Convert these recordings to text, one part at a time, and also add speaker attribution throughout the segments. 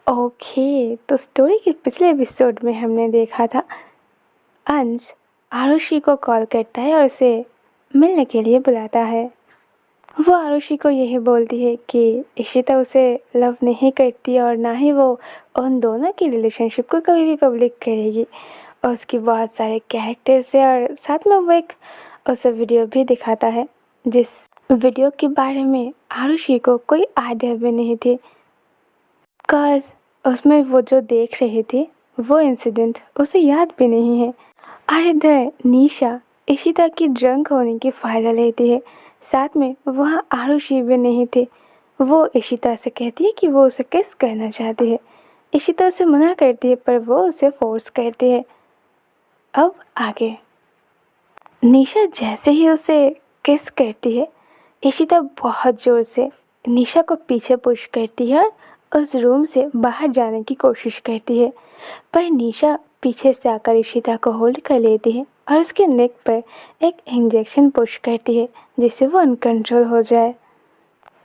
Speaker 1: Okay, तो story के पिछले एपिसोड में हमने देखा था अंश आरुषि को कॉल करता है और उसे मिलने के लिए बुलाता है। वो आरुषि को यही बोलती है कि इशिता उसे लव नहीं करती और ना ही वो उन दोनों की रिलेशनशिप को कभी भी पब्लिक करेगी। और उसकी बहुत सारे कैरेक्टर्स है और साथ में वो एक उसे वीडियो भी दिखाता है जिस वीडियो के बारे में आरुषि को कोई आइडिया भी नहीं थी। काश उसमें वो जो देख रही थी वो इंसिडेंट उसे याद भी नहीं है। और इधर निशा इशिता की ड्रंक होने की फ़ायदा लेती है। साथ में वहाँ आरुषि भी नहीं थी। वो इशिता से कहती है कि वो उसे किस करना चाहती है। इशिता उसे मना करती है पर वो उसे फोर्स करती है। अब आगे निशा जैसे ही उसे किस करती है, इशिता बहुत ज़ोर से निशा को पीछे पुश करती है और उस रूम से बाहर जाने की कोशिश करती है। पर निशा पीछे से आकर इशिता को होल्ड कर लेती है और उसके नेक पर एक इंजेक्शन पुश करती है जिससे वो अनकंट्रोल हो जाए।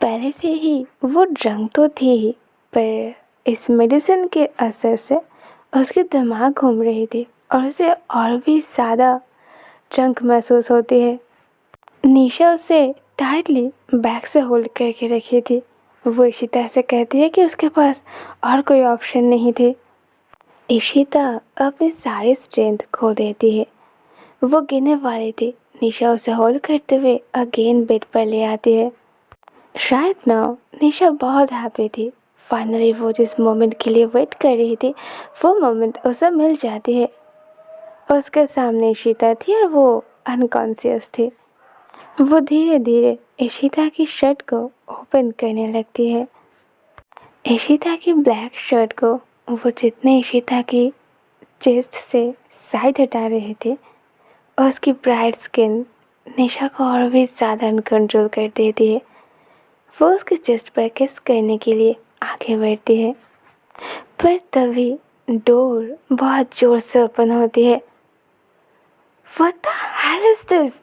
Speaker 1: पहले से ही वो ड्रंक तो थी ही, पर इस मेडिसिन के असर से उसके दिमाग घूम रही थी और उसे और भी ज़्यादा ड्रंक महसूस होती है। निशा उसे टाइटली बैक से होल्ड करके रखी थी। वो इशिता से कहती है कि उसके पास और कोई ऑप्शन नहीं थी। इशिता अपनी सारी स्ट्रेंथ खो देती है। वो गिरने वाली थी। निशा उसे होल्ड करते हुए अगेन बेड पर ले आती है। शायद ना निशा बहुत हैप्पी थी। फाइनली वो जिस मोमेंट के लिए वेट कर रही थी वो मोमेंट उसे मिल जाती है। उसके सामने इशिता थी और वो अनकॉन्शियस थी। वो धीरे धीरे इशिता की शर्ट को ओपन करने लगती है। इशिता की ब्लैक शर्ट को वो जितने इशिता की चेस्ट से साइड हटा रहे थे, उसकी ब्राइट स्किन निशा को और भी ज़्यादा अनकंट्रोल कर देती है। वो उसके चेस्ट पर किस करने के लिए आगे बढ़ती है, पर तभी डोर बहुत ज़ोर से ओपन होती है। What the hell is this?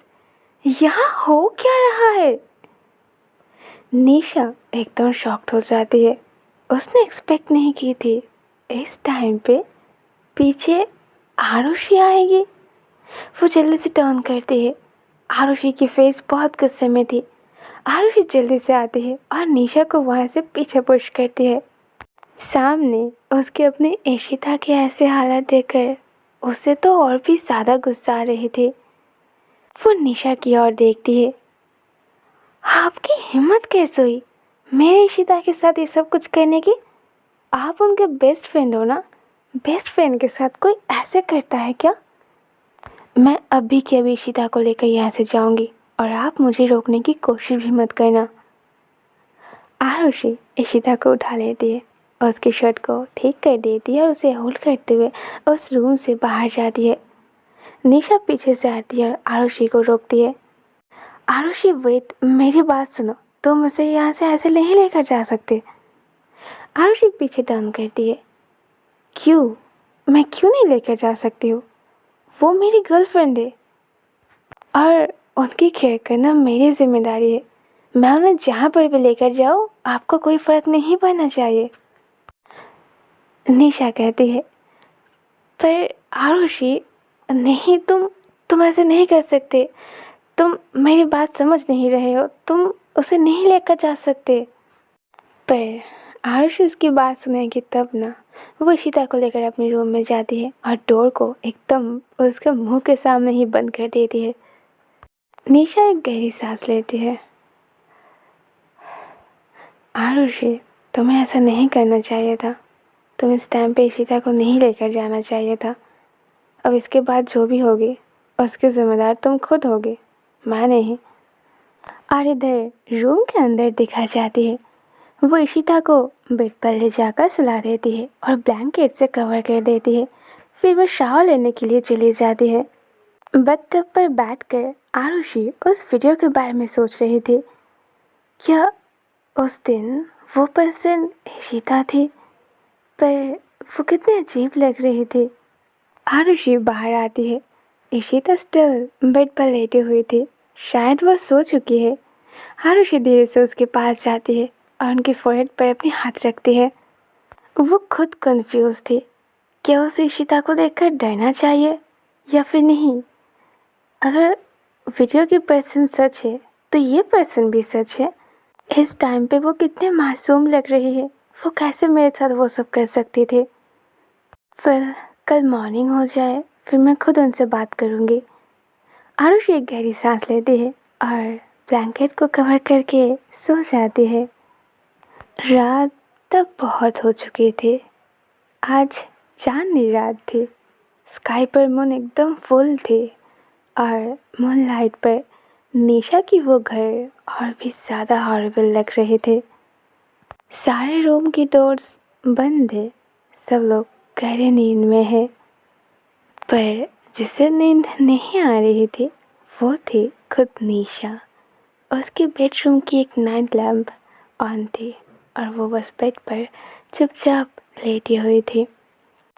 Speaker 1: यहाँ हो क्या रहा है? निशा एकदम शॉक्ड हो जाती है। उसने एक्सपेक्ट नहीं की थी इस टाइम पे पीछे आरुषि आएगी। वो जल्दी से टर्न करती है। आरुषि की फेस बहुत गुस्से में थी। आरुषि जल्दी से आती है और निशा को वहाँ से पीछे पुश करती है। सामने उसके अपनी इशिता के ऐसे हालत देखकर उसे तो और भी ज़्यादा गुस्सा आ रही थी। वो निशा की ओर देखती है। आपकी हिम्मत कैसे हुई मेरे इशिता के साथ ये सब कुछ करने की? आप उनके बेस्ट फ्रेंड हो ना? बेस्ट फ्रेंड के साथ कोई ऐसे करता है क्या? मैं अभी के अभी इशिता को लेकर यहाँ से जाऊंगी और आप मुझे रोकने की कोशिश भी मत करना। आरुषि इशिता को उठा लेती है और उसकी शर्ट को ठीक कर देती है और उसे होल्ड करते हुए उस रूम से बाहर जाती है। निशा पीछे से आती है और आरुषि को रोकती है। आरुषि वेट, मेरी बात सुनो, तुम उसे यहाँ से ऐसे नहीं लेकर जा सकते। आरुषि पीछे टर्न करती है। क्यों? मैं क्यों नहीं लेकर जा सकती हूँ? वो मेरी गर्लफ्रेंड है और उनकी केयर करना मेरी जिम्मेदारी है। मैं उन्हें जहाँ पर भी लेकर जाऊँ आपको कोई फ़र्क नहीं पड़ना चाहिए। निशा कहती है। पर आरुषि, नहीं, तुम ऐसे नहीं कर सकते। तुम मेरी बात समझ नहीं रहे हो। तुम उसे नहीं लेकर जा सकते। पर आरुषि उसकी बात सुनेगी तब ना। वो इशिता को लेकर अपने रूम में जाती है और डोर को एकदम उसके मुंह के सामने ही बंद कर देती है। निशा एक गहरी सांस लेती है। आरुषि, तुम्हें ऐसा नहीं करना चाहिए था। तुम इस टाइम पे इशिता को नहीं लेकर जाना चाहिए था। अब इसके बाद जो भी होगी उसकी जिम्मेदार तुम खुद होगी, मैं नहीं। और इधर रूम के अंदर दिखा जाती है। वो इशिता को बेड पर ले जाकर सुला देती है और ब्लैंकेट से कवर कर देती है। फिर वो शावर लेने के लिए चली जाती है। बथ पर बैठकर आरुषि उस वीडियो के बारे में सोच रही थी। क्या उस दिन वो पर्सन इशिता थी? पर वो कितनी अजीब लग रही थी। आरुषि बाहर आती है। इशिता स्टिल बेड पर लेटी हुई थी। शायद वो सो चुकी है। आरुषि धीरे से उसके पास जाती है और उनके फोrehead पर अपनी हाथ रखती है। वो खुद कंफ्यूज थी। क्या उसे इशिता को देखकर डरना चाहिए या फिर नहीं? अगर वीडियो की पर्सन सच है तो ये पर्सन भी सच है। इस टाइम पे वो कितने मासूम लग रही है। वो कैसे मेरे साथ वो सब कर सकती थी? फिर कल मॉर्निंग हो जाए फिर मैं खुद उनसे बात करूँगी। आरुषि एक गहरी सांस लेती है और ब्लैंकेट को कवर करके सो जाती है। रात तब बहुत हो चुकी थी। आज चांदनी रात थी। स्काई पर मून एकदम फुल थी और मूनलाइट पर निशा की वो घर और भी ज़्यादा हॉरिबल लग रहे थे। सारे रूम की डोर्स बंद है। सब लोग गहरे नींद में है। पर जिसे नींद नहीं आ रही थी वो थी खुद निशा। उसके बेडरूम की एक नाइट लैम्प ऑन थी और वो बस बेड पर चुपचाप लेटी हुई थी।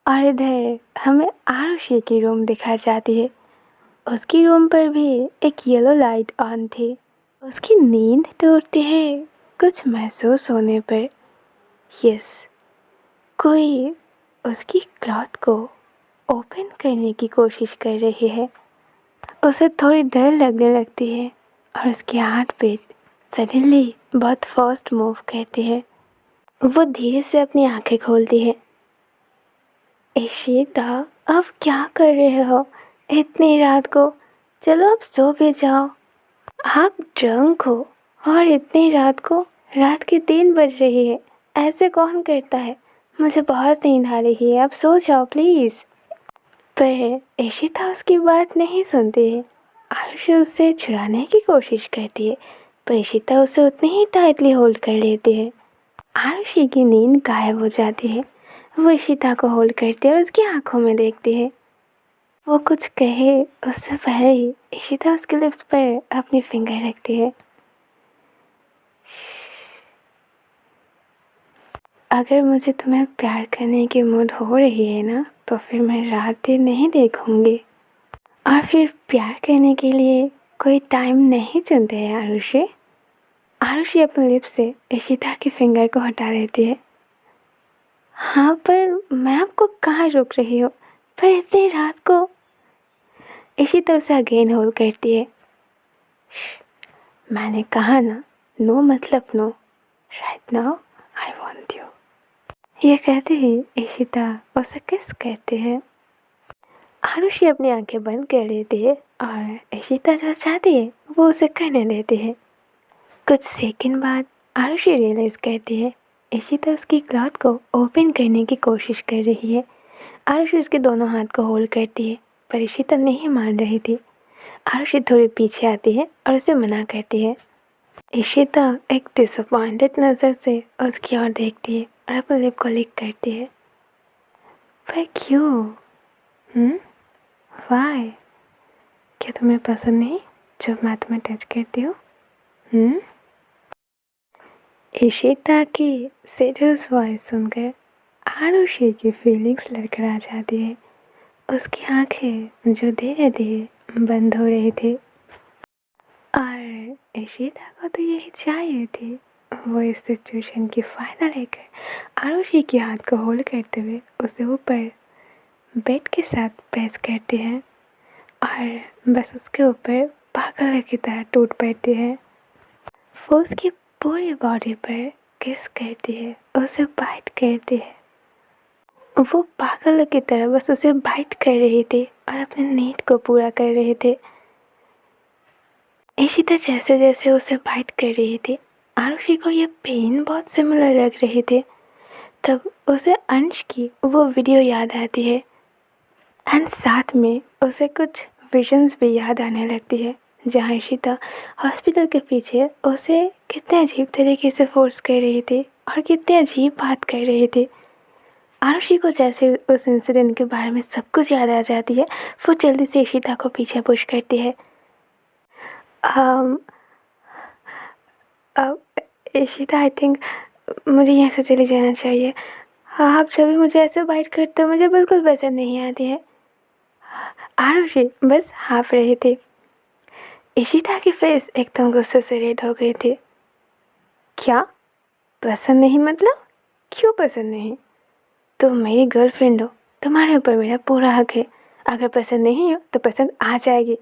Speaker 1: और इधर हमें आरुषि की रूम दिखाई जाती है। उसकी रूम पर भी एक येलो लाइट ऑन थी। उसकी नींद टूटती है कुछ महसूस होने पर। यस, कोई उसकी क्लॉथ को ओपन करने की कोशिश कर रही है। उसे थोड़ी डर लगने लगती है और उसकी हार्ट बीट सडनली बहुत फास्ट मूव करती है। वो धीरे से अपनी आंखें खोलती है। इशिता, अब क्या कर रहे हो इतनी रात को? चलो अब सो भी जाओ। आप ड्रंक हो और इतनी रात को? रात के 3 बज रही है। ऐसे कौन करता है? मुझे बहुत नींद आ रही है, अब सो जाओ प्लीज़। पर इशिता उसकी बात नहीं सुनती है। आरुषि उससे छुड़ाने की कोशिश करती है पर इशिता उसे उतनी ही टाइटली होल्ड कर लेती है। आरुषि की नींद गायब हो जाती है। वो इशिता को होल्ड करती है और उसकी आंखों में देखती है। वो कुछ कहे उससे पहले ही इशिता उसके लिप्स पर अपनी फिंगर रखती है। अगर मुझे तुम्हें प्यार करने की मूड हो रही है ना तो फिर मैं रात दिन नहीं देखूंगी। और फिर प्यार करने के लिए कोई टाइम नहीं चुनते हैं आरुषि। आरुषि अपने लिप्स से इशिता की फिंगर को हटा लेती है। हाँ, पर मैं आपको कहाँ रोक रही हूँ? पर इतनी रात को। इशिता उसे अगेन होल्ड करती है। मैंने कहा ना, नो मतलब no. Right now I want you. ये कहते ही इशिता उसे किस करती है। आरुषि अपनी आंखें बंद कर लेती है और इशिता जो चाहती है वो उसे करने देती है। कुछ सेकंड बाद आरुषि रियलाइज करती है इशिता उसकी क्लॉथ को ओपन करने की कोशिश कर रही है। आरुषि उसके दोनों हाथ को होल्ड करती है पर इशिता नहीं मान रही थी। आरुषि थोड़ी पीछे आती है और उसे मना करती है। इशिता एक डिसअपॉइंटेड नज़र से उसकी ओर देखती है और अपने लिप को लिक करती है। पर क्यों? वाई? क्या तुम्हें पसंद नहीं जब मैं तुम्हें टच करती हूँ? इशिता की सीरियस वॉइस सुनकर आरुषि की फीलिंग्स लड़खड़ा जाती है। उसकी आंखें जो धीरे धीरे बंद हो रही थी और इशिता को तो यही चाहिए थी। वो इस सिचुएशन की फ़ायदा लेकर आरुषि के हाथ को होल्ड करते हुए उसे ऊपर बेड के साथ प्रेस करती है और बस उसके ऊपर पागल की तरह टूट पड़ती है। वो उसकी पूरी बॉडी पर किस करती है, उसे बाइट करती है। वो पागल की तरह बस उसे बाइट कर रही थी और अपने नीड को पूरा कर रहे थे। इशिता जैसे जैसे उसे बाइट कर रही थी आरुषि को ये पेन बहुत सिमिलर लग रही थी। तब उसे अंश की वो वीडियो याद आती है एंड साथ में उसे कुछ विजन्स भी याद आने लगती है जहाँ इशिता हॉस्पिटल के पीछे उसे कितने अजीब तरीके से फोर्स कर रही थी और कितनी अजीब बात कर रही थी। आरुषि को जैसे उस इंसिडेंट के बारे में सब कुछ याद आ जाती है। वो जल्दी से इशिता को पीछे पुश करती है। अब इशिता, आई थिंक मुझे यहाँ से चले जाना चाहिए। हाँ, आप सभी मुझे ऐसे बाइट करते हो, मुझे बिल्कुल पसंद नहीं आती है। आरुषि बस हाँफ रही थी। इशिता की फेस एकदम गुस्से से रेड हो गई थी। क्या पसंद नहीं? मतलब क्यों पसंद नहीं? तुम मेरी गर्लफ्रेंड हो, तुम्हारे ऊपर मेरा पूरा हक है। अगर पसंद नहीं हो तो पसंद आ जाएगी।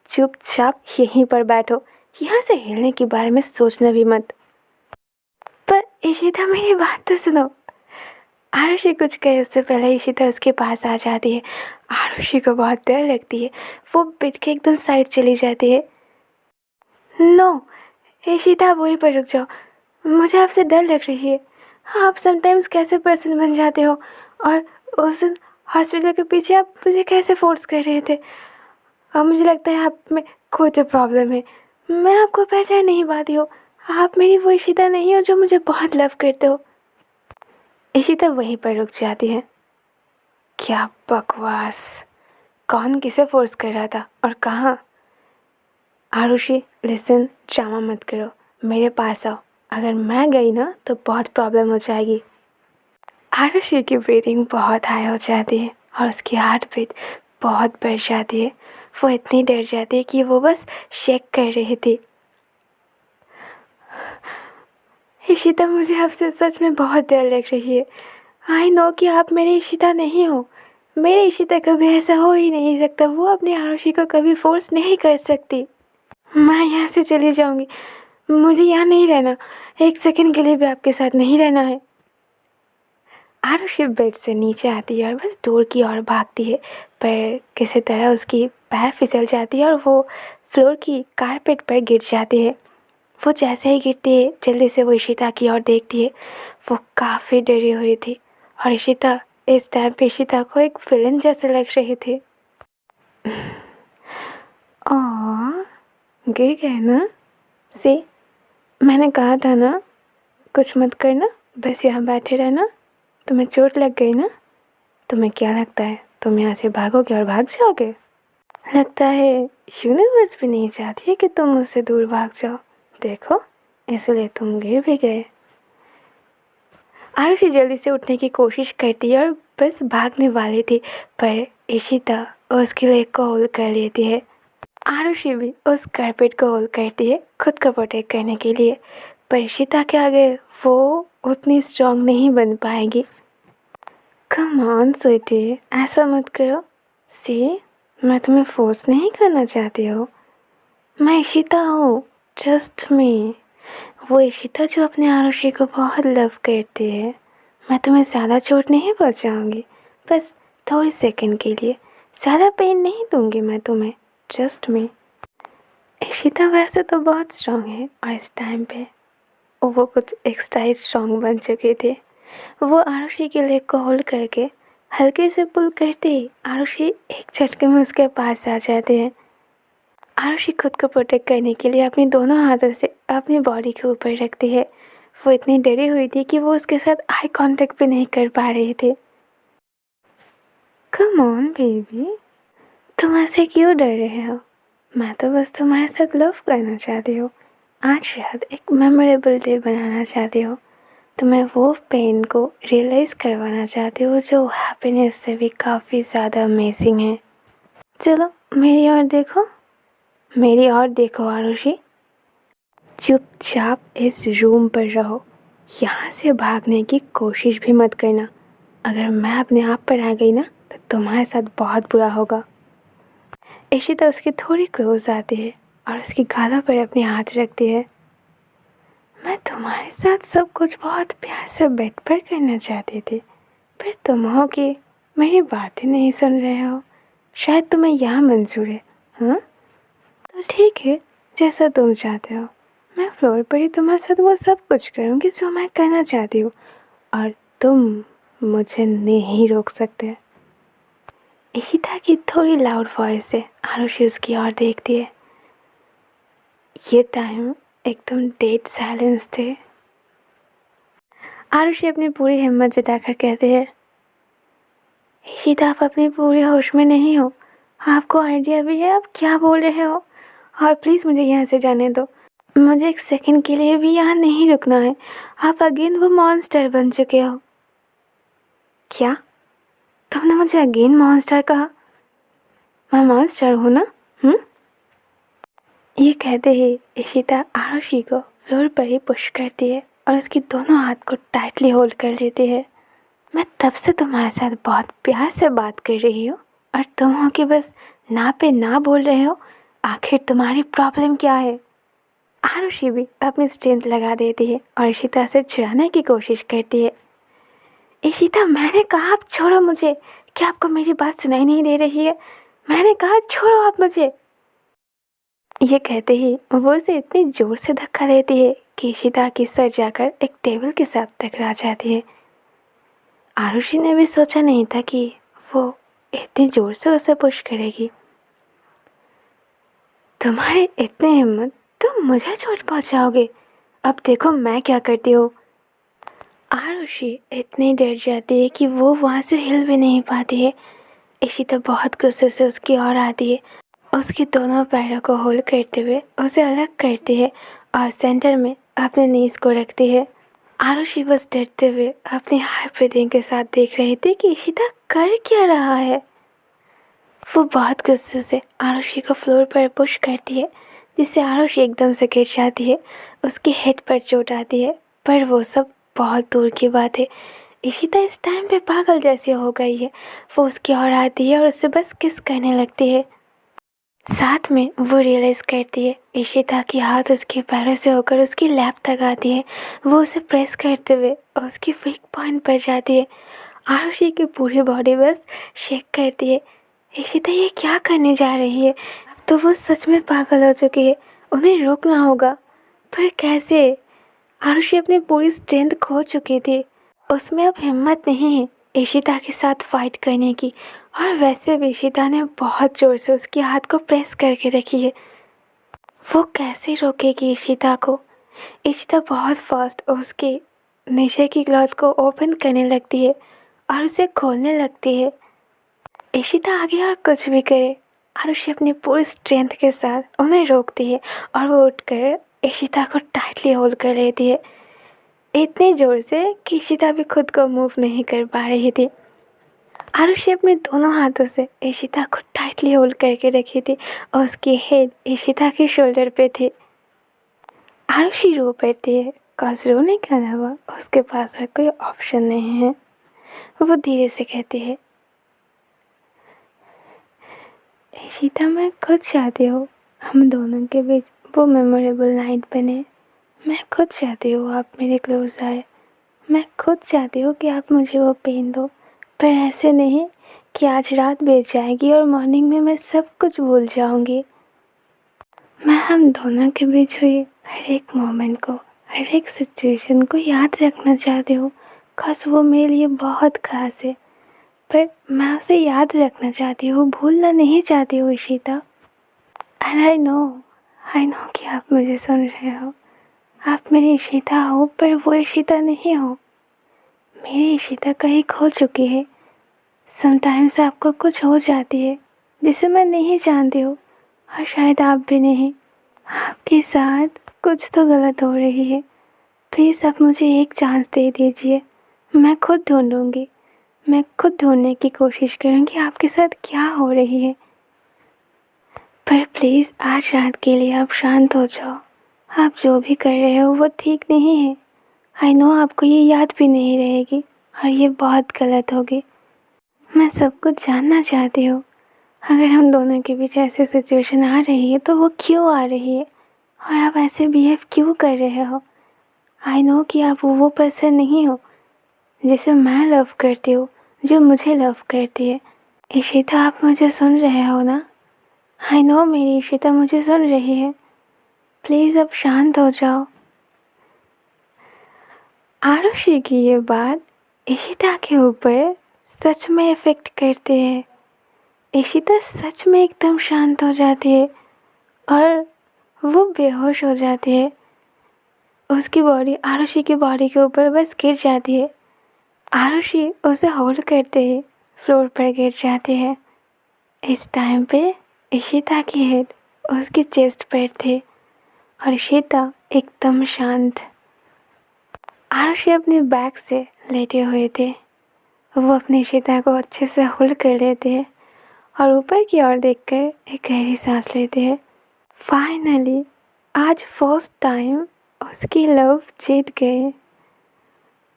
Speaker 1: चुपचाप यहीं पर बैठो, यहाँ से हिलने के बारे में सोचना भी मत। पर इशिता मेरी बात तो सुनो। आरुषि कुछ कहे उससे पहले इशिता उसके पास आ जाती है। आरुषि को बहुत डर लगती है, वो बैठ के एकदम साइड चली जाती है। नो इशिता, वहीं पर रुक जाओ, मुझे आपसे डर लग रही है। आप समटाइम्स कैसे पर्सन बन जाते हो, और उस दिन हॉस्पिटल के पीछे आप मुझे कैसे फोर्स कर रहे थे। अब मुझे लगता है आप में कोई तो प्रॉब्लम है, मैं आपको पहचान नहीं पाती हूँ। आप मेरी वो इशिता नहीं हो जो मुझे बहुत लव करते हो। इशिता वहीं पर रुक जाती है। क्या बकवास, कौन किसे फोर्स कर रहा था और कहाँ। आरुषि लिसन, ड्रामा मत करो, मेरे पास आओ। अगर मैं गई ना तो बहुत प्रॉब्लम हो जाएगी। आरुषि की ब्रीदिंग बहुत हाई हो जाती है और उसकी हार्ट बीट बहुत बढ़ जाती है। वो इतनी डर जाती है कि वो बस शेक कर रही थी। इशिता, मुझे आपसे सच में बहुत डर लग रही है। आई नो कि आप मेरी इशिता नहीं हो। मेरी इशिता कभी ऐसा हो ही नहीं सकता। वो अपनी आरुषि को कभी फोर्स नहीं कर सकती। मैं यहाँ से चली जाऊँगी, मुझे यहाँ नहीं रहना। एक सेकंड के लिए भी आपके साथ नहीं रहना है। आरुषि बेड से नीचे आती है और बस डोर की ओर भागती है, पर किसी तरह उसकी पैर फिसल जाती है और वो फ्लोर की कारपेट पर गिर जाती है। वो जैसे ही गिरती है जल्दी से वो इशिता की ओर देखती है। वो काफ़ी डरी हुई थी और इशिता इस टाइम पे इशिता को एक विलन जैसे लग रही थी। और गिर गए ना। सी, मैंने कहा था ना, कुछ मत करना, बस यहाँ बैठे रहना। तुम्हें चोट लग गई ना। तुम्हें क्या लगता है तुम यहाँ से भागोगे और भाग जाओगे। लगता है यूनिवर्स भी नहीं चाहती है कि तुम मुझसे दूर भाग जाओ। देखो, इसलिए तुम गिर भी गए। आरुषि जल्दी से उठने की कोशिश करती है और बस भागने वाली थी, पर इशिता उसके लेग को होल्ड कर लेती है। आरुषि भी उस कारपेट को होल्ड करती है खुद को प्रोटेक्ट करने के लिए, पर इशिता के आगे वो उतनी स्ट्रांग नहीं बन पाएगी। कम ऑन स्वीटी, ऐसा मत करो। सी, मैं तुम्हें फोर्स नहीं करना चाहती हूँ। मैं इशिता हूँ, जस्ट मी। वो इशिता जो अपने आरुषि को बहुत लव करती है। मैं तुम्हें ज़्यादा चोट नहीं पहुँचाऊँगी, बस थोड़ी सेकंड के लिए। ज़्यादा पेन नहीं दूँगी मैं तुम्हें, जस्ट मी। इशिता वैसे तो बहुत स्ट्रांग है और इस टाइम पे वो कुछ एक्स्ट्रा ही स्ट्रांग बन चुकी थी। वो आरुषि के लेग को होल्ड करके हल्के से पुल करते ही आरुषि एक झटके में उसके पास आ जाते हैं। आरुषि खुद को प्रोटेक्ट करने के लिए अपने दोनों हाथों से अपनी बॉडी के ऊपर रखती है। वो इतनी डरी हुई थी कि वो उसके साथ आई कांटेक्ट भी नहीं कर पा रही थी। कम ऑन बेबी, तुम ऐसे क्यों डर रहे हो। मैं तो बस तुम्हारे साथ लव करना चाहती हूँ। आज शायद एक मेमोरेबल डे बनाना चाहती हूँ। तो मैं वो पेन को रियलाइज़ करवाना चाहती हूँ जो हैप्पीनेस से भी काफ़ी ज़्यादा अमेजिंग है। चलो मेरी ओर देखो, मेरी ओर देखो आरुषि। चुपचाप इस रूम पर रहो, यहाँ से भागने की कोशिश भी मत करना। अगर मैं अपने आप पर आ गई ना तो तुम्हारे साथ बहुत बुरा होगा। इशिता उसकी थोड़ी क्लोज आती है और उसकी गालों पर अपने हाथ रखती है। मैं तुम्हारे साथ सब कुछ बहुत प्यार से बेड पर करना चाहती थी, पर तुम हो कि मेरी बातें नहीं सुन रहे हो। शायद तुम्हें यहाँ मंजूर है। हाँ तो ठीक है, जैसा तुम चाहते हो। मैं फ्लोर पर ही तुम्हारे साथ वो सब कुछ करूँगी जो मैं करना चाहती हूँ, और तुम मुझे नहीं रोक सकते। इशिता की थोड़ी लाउड वॉइस से आरुषि उसकी ओर देखती है। ये टाइम एकदम डेड साइलेंस थे। आरुषि अपनी पूरी हिम्मत जुटाकर कहते हैं, इशिता आप अपने पूरे होश में नहीं हो। आपको आइडिया भी है आप क्या बोल रहे हो, और प्लीज़ मुझे यहाँ से जाने दो। मुझे एक सेकंड के लिए भी यहाँ नहीं रुकना है। आप अगेन वो मॉन्स्टर बन चुके हो। क्या तुमने मुझे अगेन मॉन्स्टर कहा। मैं मॉन्स्टर हूँ ना। ये कहते ही इशिता आरुषि को फ्लोर पर ही पुश करती है और उसकी दोनों हाथ को टाइटली होल्ड कर लेती है। मैं तब से तुम्हारे साथ बहुत प्यार से बात कर रही हूँ और तुम हो कि बस ना पे ना बोल रहे हो। आखिर तुम्हारी प्रॉब्लम क्या है? आरुषि भी अपनी स्ट्रेंथ लगा देती है और इशिता से चिढ़ाने की कोशिश करती है। इशिता, मैंने कहा आप छोड़ो मुझे। क्या आपको मेरी बात सुनाई नहीं दे रही है? मैंने कहा छोड़ो आप मुझे। ये कहते ही वो उसे इतनी जोर से धक्का देती है कि इशिता की सर जाकर एक टेबल के साथ टकरा जाती है। आरुषि ने भी सोचा नहीं था कि वो इतनी जोर से उसे पुश करेगी। तुम्हारी इतनी हिम्मत, तुम मुझे चोट पहुंचाओगे? अब देखो मैं क्या करती हूँ। आरुषि इतनी डर जाती है कि वो वहाँ से हिल भी नहीं पाती है। इशिता बहुत गुस्से से उसकी ओर आती है, उसके दोनों पैरों को होल्ड करते हुए उसे अलग करती है और सेंटर में अपने नीज को रखती है। आरुषि बस डरते हुए अपनी हाई ब्रीथिंग के साथ देख रही थी कि इशिता कर क्या रहा है। वो बहुत गुस्से से आरुषि को फ्लोर पर पुश करती है, जिससे आरुषि एकदम से गिर जाती है। उसके हेड पर चोट आती है, पर वो सब बहुत दूर की बात है। इशिता इस टाइम पे पागल जैसी हो गई है। वो उसकी ओर आती है और उससे बस किस करने लगती है। साथ में वो रियलाइज़ करती है इशिता की हाथ उसके पैरों से होकर उसकी लैप तक आती है। वो उसे प्रेस करते हुए उसकी वीक पॉइंट पर जाती है। आरुषि की पूरी बॉडी बस शेक करती है। इशिता ये क्या करने जा रही है? तो वो सच में पागल हो चुकी है। उन्हें रोकना होगा, पर कैसे? आरुषि अपनी पूरी स्ट्रेंथ खो चुकी थी। उसमें अब हिम्मत नहीं है इशिता के साथ फाइट करने की। और वैसे भी इशिता ने बहुत ज़ोर से उसके हाथ को प्रेस करके रखी है। वो कैसे रोकेगी इशिता को? इशिता बहुत फास्ट उसके नीचे की क्लॉथ को ओपन करने लगती है और उसे खोलने लगती है। इशिता आगे और कुछ भी करे, आरुषि अपनी पूरी स्ट्रेंथ के साथ उन्हें रोकती है और वो उठकर इशिता को टाइटली होल्ड कर लेती है, इतनी ज़ोर से कि इशिता भी खुद को मूव नहीं कर पा रही थी। आरुषि अपने दोनों हाथों से इशिता को टाइटली होल्ड करके रखी थी और उसकी हेड इशिता के शोल्डर पे थी। आरुषि रो पड़ती है, कॉज रोने के अलावा उसके पास और कोई ऑप्शन नहीं है। वो धीरे से कहती है, इशिता, मैं खुद चाहती हूँ हम दोनों के बीच वो मेमोरेबल नाइट बने। मैं खुद चाहती हूँ आप मेरे क्लोज आए। मैं खुद चाहती हूँ कि आप मुझे वो पेन दो, पर ऐसे नहीं कि आज रात बीत जाएगी और मॉर्निंग में मैं सब कुछ भूल जाऊंगी। मैं हम दोनों के बीच हुई हर एक मोमेंट को, हर एक सिचुएशन को याद रखना चाहती हूँ, खास वो मेरे लिए बहुत खास है। पर मैं उसे याद रखना चाहती हूँ, भूलना नहीं चाहती हूँ इशिता। एंड आई नो कि आप मुझे सुन रहे हो। आप मेरी इशिता हो, पर वो इशिता नहीं हो। मेरी इशिता कहीं खो चुकी है। समटाइम्स आपको कुछ हो जाती है जिसे मैं नहीं जानती हूँ, और शायद आप भी नहीं। आपके साथ कुछ तो गलत हो रही है। प्लीज़ आप मुझे एक चांस दे दीजिए। मैं खुद ढूंढूंगी। मैं खुद ढूंढने की कोशिश करूंगी आपके साथ क्या हो रही है। पर प्लीज़ आज रात के लिए आप शांत हो जाओ। आप जो भी कर रहे हो वो ठीक नहीं है। आई नो आपको ये याद भी नहीं रहेगी और ये बहुत गलत होगी। मैं सब कुछ जानना चाहती हूँ। अगर हम दोनों के बीच ऐसी सिचुएशन आ रही है तो वो क्यों आ रही है, और आप ऐसे बिहेव क्यों कर रहे हो? आई नो कि आप वो पर्सन नहीं हो जिसे मैं लव करती हूँ, जो मुझे लव करती है। इशिता, आप मुझे सुन रहे हो ना? आई नो मेरी इशिता मुझे सुन रही है। प्लीज़ अब शांत हो जाओ। आरुषि की ये बात इशिता के ऊपर सच में इफ़ेक्ट करती है। इशिता सच में एकदम शांत हो जाती है और वो बेहोश हो जाती है। उसकी बॉडी आरुषि की बॉडी के ऊपर बस गिर जाती है। आरुषि उसे होल्ड करते ही फ्लोर पर गिर जाती है। इस टाइम पे इशिता की हेड उसकी चेस्ट पर थी और इशिता एकदम शांत। आरुषि अपने बैग से लेटे हुए थे। वो अपनी इशिता को अच्छे से होल्ड कर लेते हैं और ऊपर की ओर देखकर एक गहरी सांस लेते हैं। फाइनली आज फर्स्ट टाइम उसकी लव जीत गए।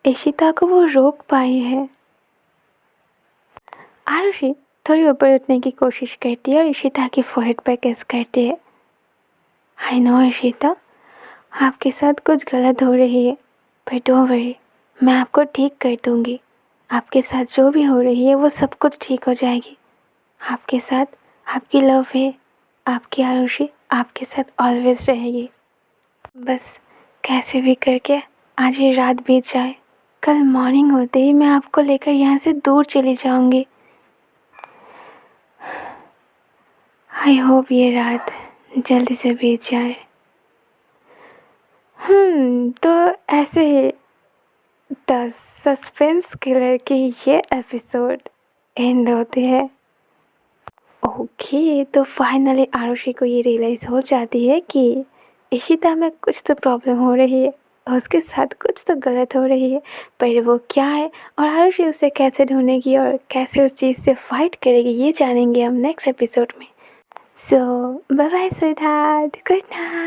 Speaker 1: इशिता को वो रोक पाई है आरुषि थोड़ी ऊपर उठने की कोशिश करती है और इशिता की फोरहेड पर किस करती है। आई नो इशिता, आपके साथ कुछ गलत हो रही है, पर डोंट वरी, मैं आपको ठीक कर दूंगी। आपके साथ जो भी हो रही है वो सब कुछ ठीक हो जाएगी। आपके साथ आपकी लव है, आपकी आरुषि आपके साथ ऑलवेज रहेगी। बस कैसे भी करके आज ये रात बीत जाए, कल मॉर्निंग होते ही मैं आपको लेकर यहाँ से दूर चली जाऊंगी। आई होप ये रात जल्दी से बीत जाए। तो ऐसे ही द सस्पेंस किलर के ये एपिसोड एंड होते हैं। ओके, तो फाइनली आरुषि को ये रियलाइज़ हो जाती है कि इशिता में कुछ तो प्रॉब्लम हो रही है और उसके साथ कुछ तो गलत हो रही है, पर वो क्या है और आरुषि उसे कैसे ढूंढेगी और कैसे उस चीज़ से फाइट करेगी ये जानेंगे हम नेक्स्ट एपिसोड में। So bye bye sweetheart, good night.